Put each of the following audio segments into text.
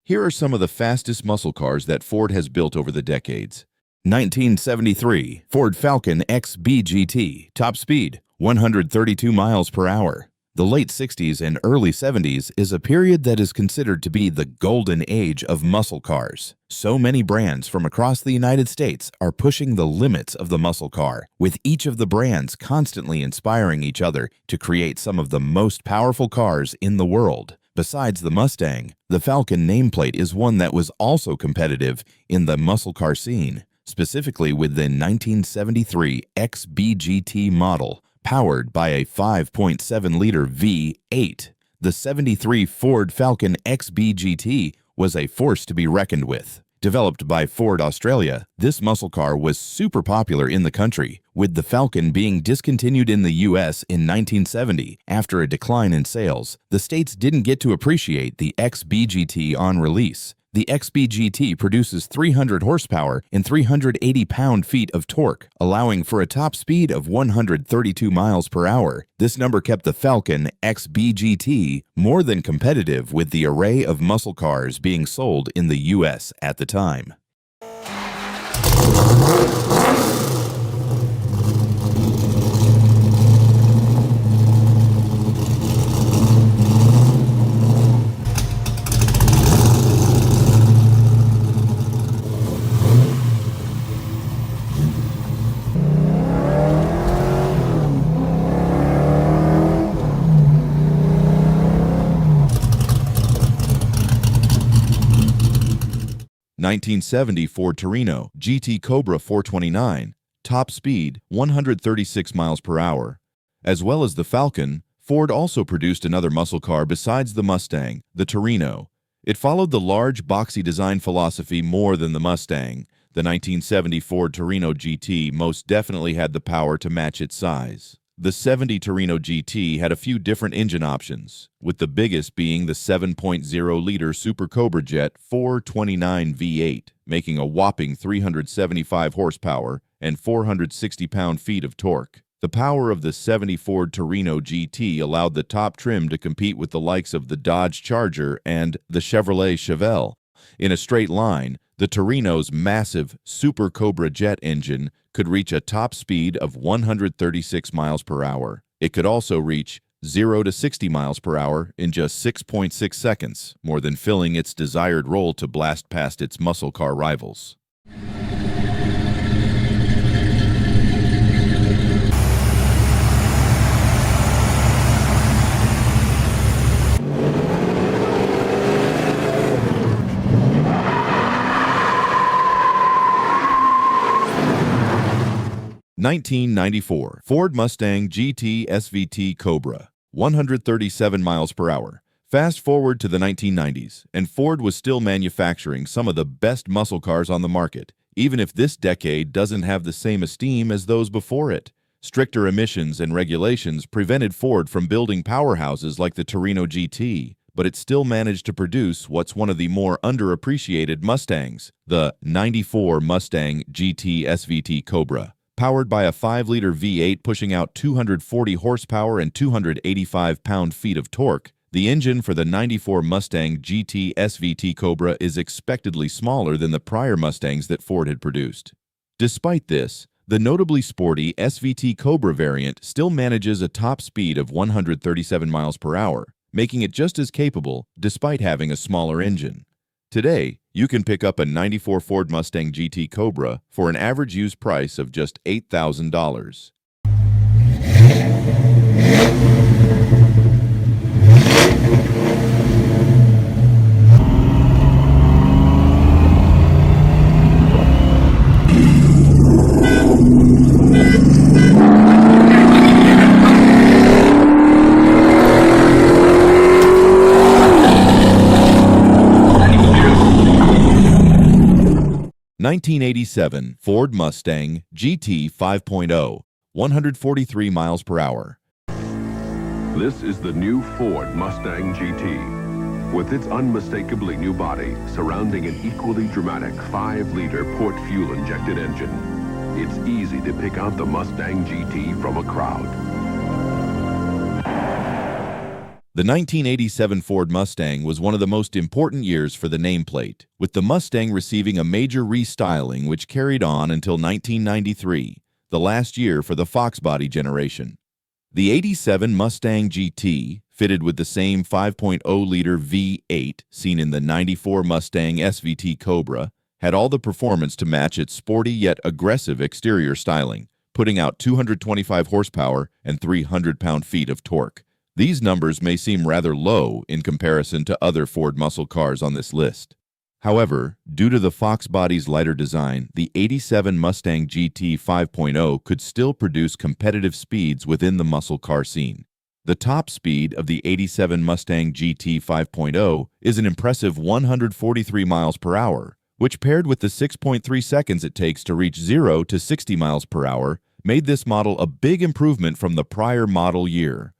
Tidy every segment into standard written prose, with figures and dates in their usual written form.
Here are some of the fastest muscle cars that Ford has built over the decades. 1973 Ford Falcon XB-GT, top speed 132 miles per hour. The late 60s and early 70s is a period that is considered to be the golden age of muscle cars. So many brands from across the United States are pushing the limits of the muscle car, with each of the brands constantly inspiring each other to create some of the most powerful cars in the world. Besides the Mustang, the Falcon nameplate is one that was also competitive in the muscle car scene, specifically with the 1973 XB-GT model, powered by a 5.7-liter V8. The 73 Ford Falcon XB-GT was a force to be reckoned with. Developed by Ford Australia, this muscle car was super popular in the country, with the Falcon being discontinued in the US in 1970 after a decline in sales. The states didn't get to appreciate the XB-GT on release. The XB-GT produces 300 horsepower and 380 pound-feet of torque, allowing for a top speed of 132 miles per hour. This number kept the Falcon XB-GT more than competitive with the array of muscle cars being sold in the US at the time. 1970 Ford Torino GT Cobra 429, top speed 136 miles per hour. As well as the Falcon, Ford also produced another muscle car besides the Mustang, the Torino. It followed the large, boxy design philosophy more than the Mustang. The 1970 Ford Torino GT most definitely had the power to match its size. The 70 Torino GT had a few different engine options, with the biggest being the 7.0-liter Super Cobra Jet 429 V8, making a whopping 375 horsepower and 460 pound-feet of torque. The power of the 70 Ford Torino GT allowed the top trim to compete with the likes of the Dodge Charger and the Chevrolet Chevelle. In a straight line, the Torino's massive Super Cobra Jet engine could reach a top speed of 136 miles per hour. It could also reach 0 to 60 miles per hour in just 6.6 seconds, more than filling its desired role to blast past its muscle car rivals. 1994 Ford Mustang GT SVT Cobra, 137 miles per hour. Fast forward to the 1990s, and Ford was still manufacturing some of the best muscle cars on the market, even if this decade doesn't have the same esteem as those before it. Stricter emissions and regulations prevented Ford from building powerhouses like the Torino GT, but it still managed to produce what's one of the more underappreciated Mustangs, the 94 Mustang GT SVT Cobra. Powered by a 5-liter V8 pushing out 240 horsepower and 285 pound-feet of torque, the engine for the 94 Mustang GT SVT Cobra is expectedly smaller than the prior Mustangs that Ford had produced. Despite this, the notably sporty SVT Cobra variant still manages a top speed of 137 miles per hour, making it just as capable despite having a smaller engine. Today, you can pick up a 94 Ford Mustang GT Cobra for an average used price of just $8,000. 1987 Ford Mustang GT 5.0, 143 miles per hour. This is the new Ford Mustang GT. With its unmistakably new body surrounding an equally dramatic 5-liter port fuel-injected engine, it's easy to pick out the Mustang GT from a crowd. The 1987 Ford Mustang was one of the most important years for the nameplate, with the Mustang receiving a major restyling which carried on until 1993, the last year for the Fox body generation. The 87 Mustang GT, fitted with the same 5.0-liter V8 seen in the 94 Mustang SVT Cobra, had all the performance to match its sporty yet aggressive exterior styling, putting out 225 horsepower and 300 pound-feet of torque. These numbers may seem rather low in comparison to other Ford muscle cars on this list. However, due to the Fox body's lighter design, the 87 Mustang GT 5.0 could still produce competitive speeds within the muscle car scene. The top speed of the 87 Mustang GT 5.0 is an impressive 143 miles per hour, which paired with the 6.3 seconds it takes to reach 0 to 60 miles per hour, made this model a big improvement from the prior model year.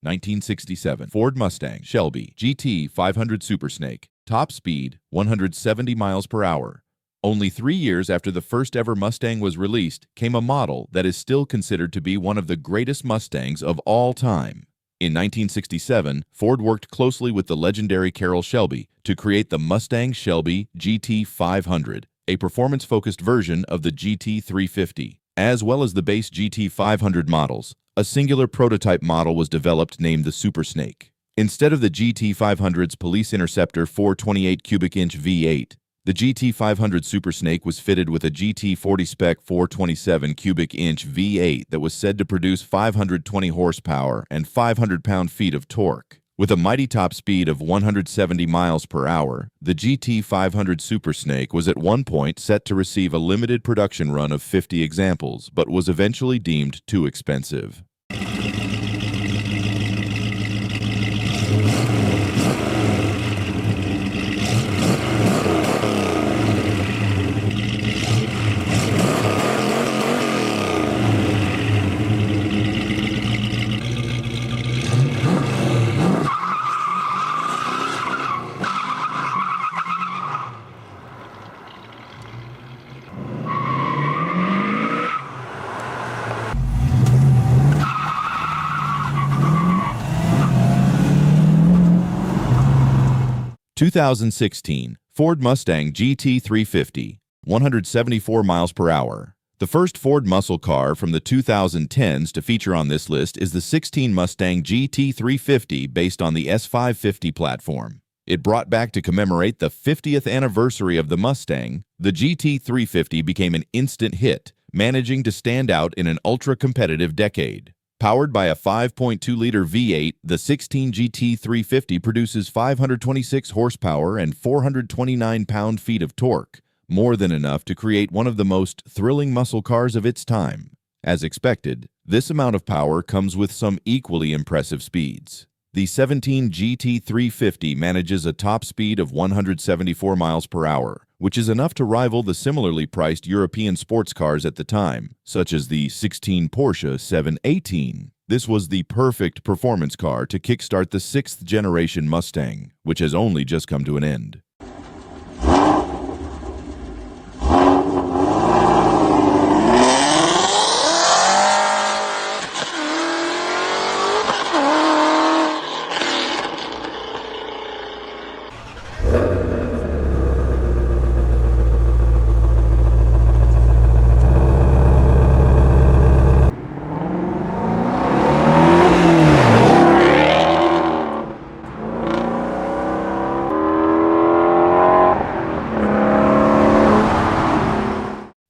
(1967) Ford Mustang Shelby GT 500 Super Snake. Top speed 170 miles per hour. Only 3 years after the first ever Mustang was released came a model that is still considered to be one of the greatest Mustangs of all time. In 1967, Ford worked closely with the legendary Carroll Shelby to create the Mustang Shelby GT 500, a performance-focused version of the GT 350. As well as the base GT 500 models, a singular prototype model was developed named the Super Snake. Instead of the GT 500's Police Interceptor 428 cubic inch V8, the GT 500 Super Snake was fitted with a GT 40 spec 427 cubic inch V8 that was said to produce 520 horsepower and 500 pound-feet of torque. With a mighty top speed of 170 miles per hour, the GT 500 Super Snake was at one point set to receive a limited production run of 50 examples, but was eventually deemed too expensive. (2016) Ford Mustang GT 350, 174 miles per hour. The first Ford muscle car from the 2010s to feature on this list is the 16 Mustang GT 350 based on the S550 platform. It brought back to commemorate the 50th anniversary of the Mustang, the GT 350 became an instant hit, managing to stand out in an ultra-competitive decade. Powered by a 5.2-liter V8, the 16 GT 350 produces 526 horsepower and 429 pound-feet of torque, more than enough to create one of the most thrilling muscle cars of its time. As expected, this amount of power comes with some equally impressive speeds. The 17 GT 350 manages a top speed of 174 miles per hour, which is enough to rival the similarly priced European sports cars at the time, such as the 16 Porsche 718. This was the perfect performance car to kickstart the 6th generation Mustang, which has only just come to an end.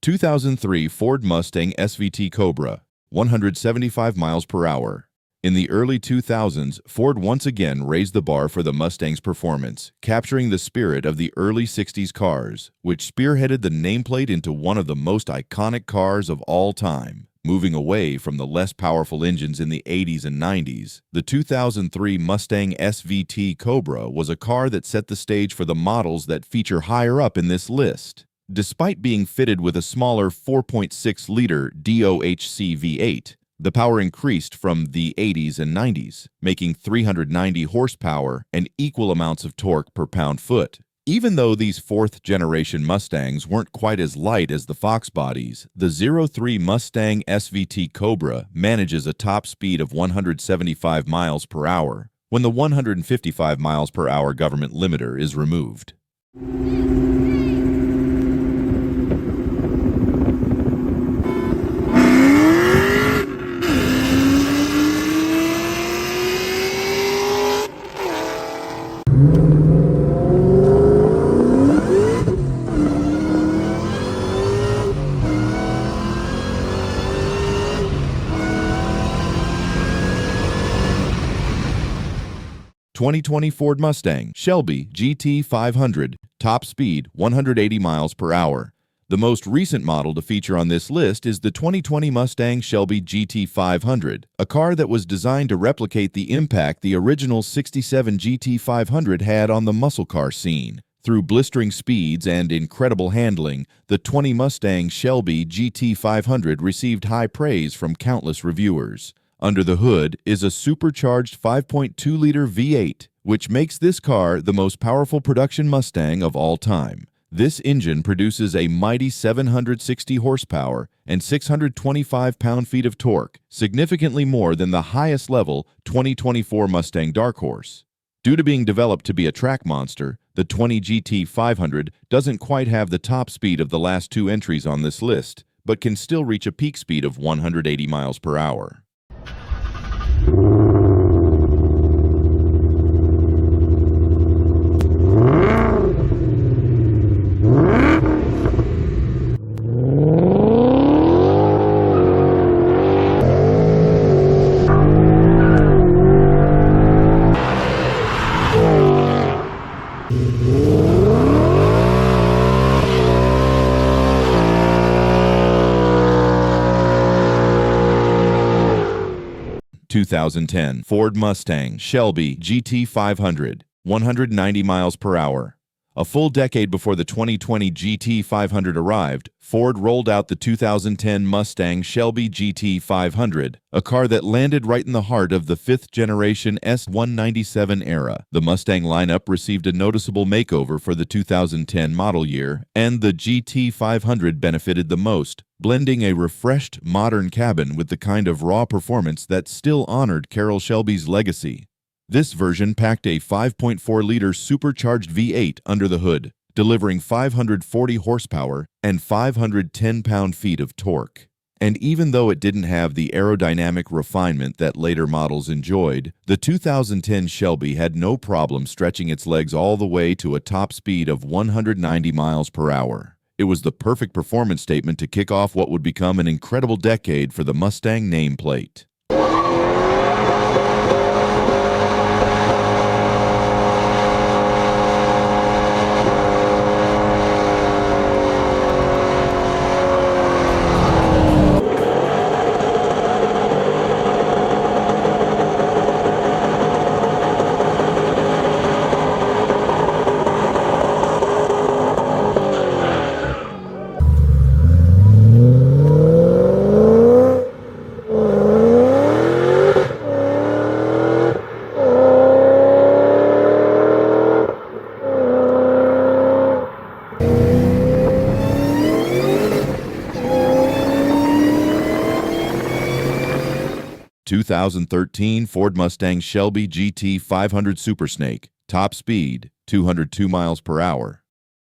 (2003) Ford Mustang SVT Cobra, 175 miles per hour. In the early 2000s, Ford once again raised the bar for the Mustang's performance, capturing the spirit of the early 60s cars, which spearheaded the nameplate into one of the most iconic cars of all time. Moving away from the less powerful engines in the 80s and 90s, the 2003 Mustang SVT Cobra was a car that set the stage for the models that feature higher up in this list. Despite being fitted with a smaller 4.6-liter DOHC V8, the power increased from the 80s and 90s, making 390 horsepower and equal amounts of torque per pound-foot. Even though these fourth-generation Mustangs weren't quite as light as the Fox bodies, the 03 Mustang SVT Cobra manages a top speed of 175 miles per hour when the 155 miles per hour government limiter is removed. (2020) Ford Mustang Shelby GT 500, top speed 180 miles per hour. The most recent model to feature on this list is the 2020 Mustang Shelby GT 500, a car that was designed to replicate the impact the original 67 GT 500 had on the muscle car scene. Through blistering speeds and incredible handling, the 20 Mustang Shelby GT 500 received high praise from countless reviewers. Under the hood is a supercharged 5.2-liter V8, which makes this car the most powerful production Mustang of all time. This engine produces a mighty 760 horsepower and 625 pound-feet of torque, significantly more than the highest-level 2024 Mustang Dark Horse. Due to being developed to be a track monster, the 20 GT 500 doesn't quite have the top speed of the last two entries on this list, but can still reach a peak speed of 180 miles per hour. (2010) Ford Mustang Shelby GT 500, 190 miles per hour. A full decade before the 2020 GT 500 arrived, Ford rolled out the 2010 Mustang Shelby GT 500, a car that landed right in the heart of the fifth-generation S197 era. The Mustang lineup received a noticeable makeover for the 2010 model year, and the GT 500 benefited the most, blending a refreshed, modern cabin with the kind of raw performance that still honored Carroll Shelby's legacy. This version packed a 5.4-liter supercharged V8 under the hood, delivering 540 horsepower and 510 pound-feet of torque. And even though it didn't have the aerodynamic refinement that later models enjoyed, the 2010 Shelby had no problem stretching its legs all the way to a top speed of 190 miles per hour. It was the perfect performance statement to kick off what would become an incredible decade for the Mustang nameplate. (2013) Ford Mustang Shelby GT 500 Super Snake, top speed 202 miles per hour.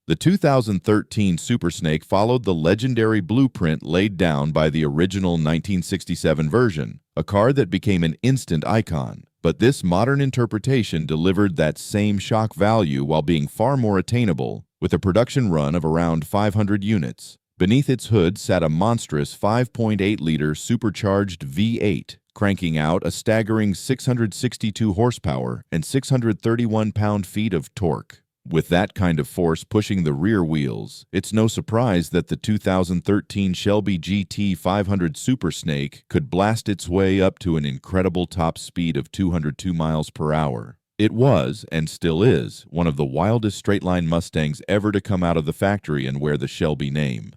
The 2013 Super Snake followed the legendary blueprint laid down by the original 1967 version, a car that became an instant icon. But this modern interpretation delivered that same shock value while being far more attainable, with a production run of around 500 units. Beneath its hood sat a monstrous 5.8-liter supercharged V8, cranking out a staggering 662 horsepower and 631 pound-feet of torque. With that kind of force pushing the rear wheels, it's no surprise that the 2013 Shelby GT 500 Super Snake could blast its way up to an incredible top speed of 202 miles per hour. It was, and still is, one of the wildest straight-line Mustangs ever to come out of the factory and wear the Shelby name.